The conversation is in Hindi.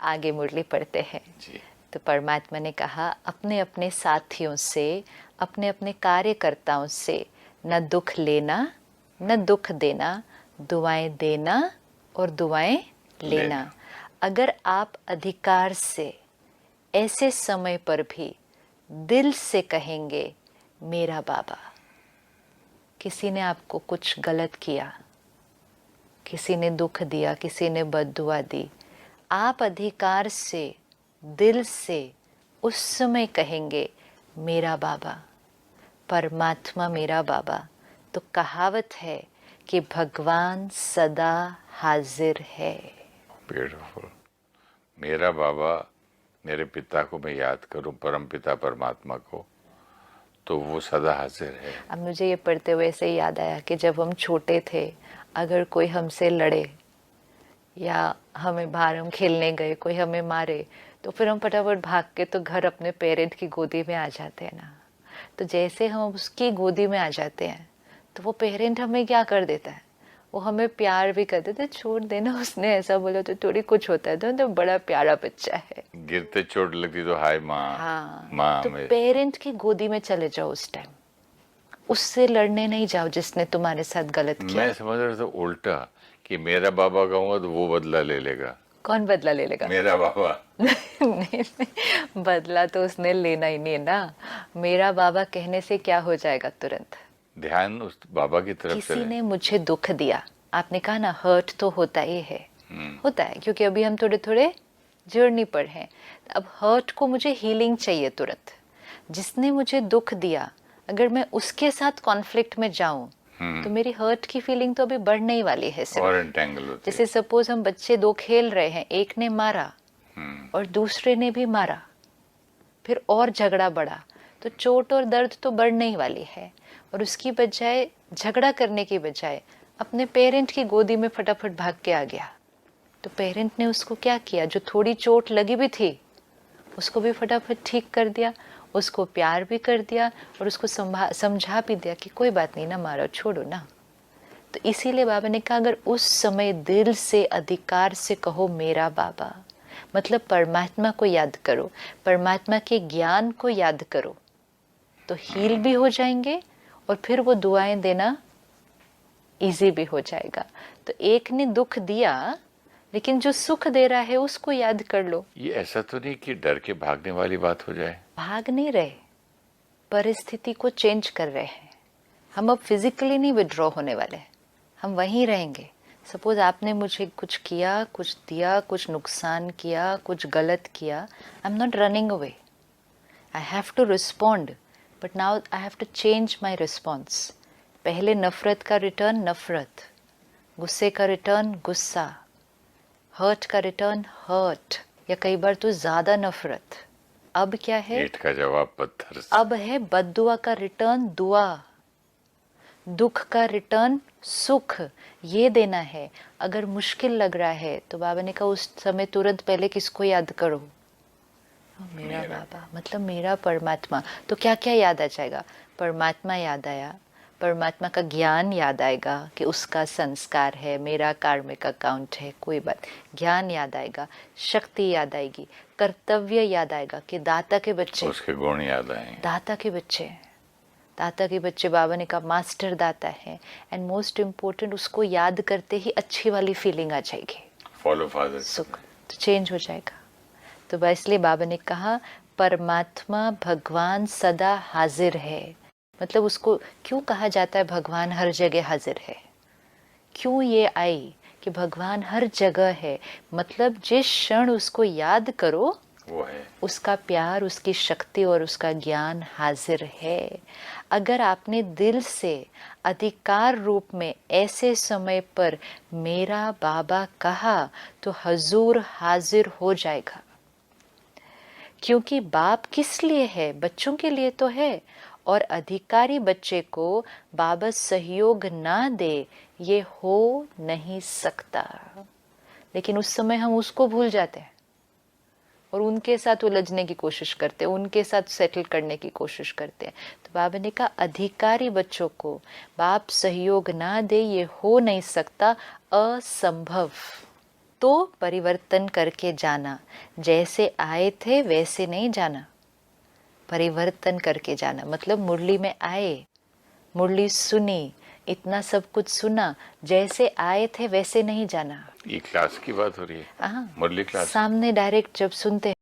आगे मुरली पढ़ते हैं जी। तो परमात्मा ने कहा अपने अपने साथियों से, अपने अपने कार्यकर्ताओं से न दुख लेना न दुख देना, दुआएं देना और दुआएं लेना। अगर आप अधिकार से ऐसे समय पर भी दिल से कहेंगे मेरा बाबा, किसी ने आपको कुछ गलत किया, किसी ने दुख दिया, किसी ने बद्दुआ दी, आप अधिकार से दिल से उस समय कहेंगे मेरा बाबा, परमात्मा मेरा बाबा, तो कहावत है कि भगवान सदा हाजिर है। ब्यूटीफुल। मेरा बाबा, मेरे पिता को मैं याद करूं, परम पिता परमात्मा को, तो वो सदा हाजिर है। अब मुझे ये पढ़ते हुए ऐसे याद आया कि जब हम छोटे थे, अगर कोई हमसे लड़े या हमें बाहर हम खेलने गए, कोई हमें मारे, तो फिर हम फटाफट भाग के तो घर अपने पेरेंट की गोदी में आ जाते हैं ना। तो जैसे हम उसकी गोदी में आ जाते हैं तो वो पेरेंट हमें क्या कर देता है, वो हमें प्यार भी कर देता है। छोड़ देना, उसने ऐसा बोला तो थोड़ी कुछ होता है, तो बड़ा प्यारा बच्चा है। गिरते चोट लगती तो हाय माँ, हाँ, माँ तो में। पेरेंट की गोदी में चले जाओ उस टाइम, उससे लड़ने नहीं जाओ जिसने तुम्हारे साथ गलत किया। मैं समझ रहा था उल्टा कि मेरा बाबा कहूंगा तो वो बदला ले लेगा। कौन बदला ले लेगा? मेरा बाबा। नहीं, नहीं, बदला तो उसने लेना ही नहीं है ना। मेरा बाबा कहने से क्या हो जाएगा तुरंत? ध्यान उस बाबा की तरफ किसी चले। ने मुझे दुख दिया, आपने कहा ना, हर्ट तो होता ही है, होता है, क्योंकि अभी हम थोड़े थोड़े जर्नी पर हैं। अब हर्ट को मुझे हीलिंग चाहिए तुरंत। जिसने मुझे दुख दिया, अगर मैं उसके साथ कॉन्फ्लिक्ट में जाऊं तो मेरी हर्ट की फीलिंग तो अभी बढ़ने ही वाली है और सिर्फ। एंटेंगल होती है। जैसे सपोज हम बच्चे दो खेल रहे हैं, एक ने मारा और दूसरे ने भी मारा, फिर और झगड़ा बढ़ा, तो चोट और दर्द तो बढ़ने ही वाली है। और उसकी बजाय, झगड़ा करने की बजाय अपने पेरेंट की गोदी में फटाफट भाग के आ गया, तो पेरेंट ने उसको क्या किया, जो थोड़ी चोट लगी भी थी उसको भी फटाफट ठीक कर दिया, उसको प्यार भी कर दिया और उसको समझा भी दिया कि कोई बात नहीं ना, मारो, छोड़ो ना। तो इसीलिए बाबा ने कहा अगर उस समय दिल से अधिकार से कहो मेरा बाबा, मतलब परमात्मा को याद करो, परमात्मा के ज्ञान को याद करो, तो हील भी हो जाएंगे और फिर वो दुआएं देना इजी भी हो जाएगा। तो एक ने दुख दिया, लेकिन जो सुख दे रहा है उसको याद कर लो। ये ऐसा तो नहीं कि डर के भागने वाली बात हो जाए? भाग नहीं रहे, परिस्थिति को चेंज कर रहे हैं। हम अब फिजिकली नहीं विड्रॉ होने वाले, हम वहीं रहेंगे। सपोज आपने मुझे कुछ किया, कुछ दिया, कुछ नुकसान किया, कुछ गलत किया, I am not running away, I have to respond, but now I have to change my response. पहले नफरत का रिटर्न नफरत, गुस्से का रिटर्न गुस्सा, हर्ट का रिटर्न हर्ट, या कई बार तो ज्यादा नफरत। अब क्या है? ईंट का जवाब पत्थर से। अब है बद्दुआ का रिटर्न दुआ, दुख का रिटर्न सुख, ये देना है। अगर मुश्किल लग रहा है तो बाबा ने कहा उस समय तुरंत पहले किसको याद करो? मेरा बाबा, मतलब मेरा परमात्मा। तो क्या क्या याद आ जाएगा? परमात्मा याद आया, परमात्मा का ज्ञान याद आएगा कि उसका संस्कार है, मेरा कार्मिक अकाउंट है, कोई बात, ज्ञान याद आएगा, शक्ति याद आएगी, कर्तव्य याद आएगा कि दाता के बच्चे, उसके गुण याद आएंगे। दाता के बच्चे, दाता के बच्चे, बाबा ने कहा मास्टर दाता है। एंड मोस्ट इम्पोर्टेंट, उसको याद करते ही अच्छी वाली फीलिंग आ जाएगी, फॉलो फादर, सुख तो चेंज हो जाएगा। तो बस इसलिए बाबा ने कहा परमात्मा भगवान सदा हाजिर है। मतलब उसको क्यों कहा जाता है भगवान हर जगह हाजिर है? क्यों ये आई कि भगवान हर जगह है? मतलब जिस क्षण उसको याद करो, वो है। उसका प्यार, उसकी शक्ति और उसका ज्ञान हाजिर है। अगर आपने दिल से अधिकार रूप में ऐसे समय पर मेरा बाबा कहा तो हजूर हाजिर हो जाएगा। क्योंकि बाप किस लिए है? बच्चों के लिए तो है। और अधिकारी बच्चे को बाबा सहयोग ना दे, ये हो नहीं सकता। लेकिन उस समय हम उसको भूल जाते हैं और उनके साथ उलझने की कोशिश करते हैं, उनके साथ सेटल करने की कोशिश करते हैं। तो बाबा ने कहा अधिकारी बच्चों को बाप सहयोग ना दे, ये हो नहीं सकता, असंभव। तो परिवर्तन करके जाना, जैसे आए थे वैसे नहीं जाना, परिवर्तन करके जाना। मतलब मुरली में आए, मुरली सुनी, इतना सब कुछ सुना, जैसे आए थे वैसे नहीं जाना। ये क्लास की बात हो रही है, हाँ, मुरली क्लास। सामने डायरेक्ट जब सुनते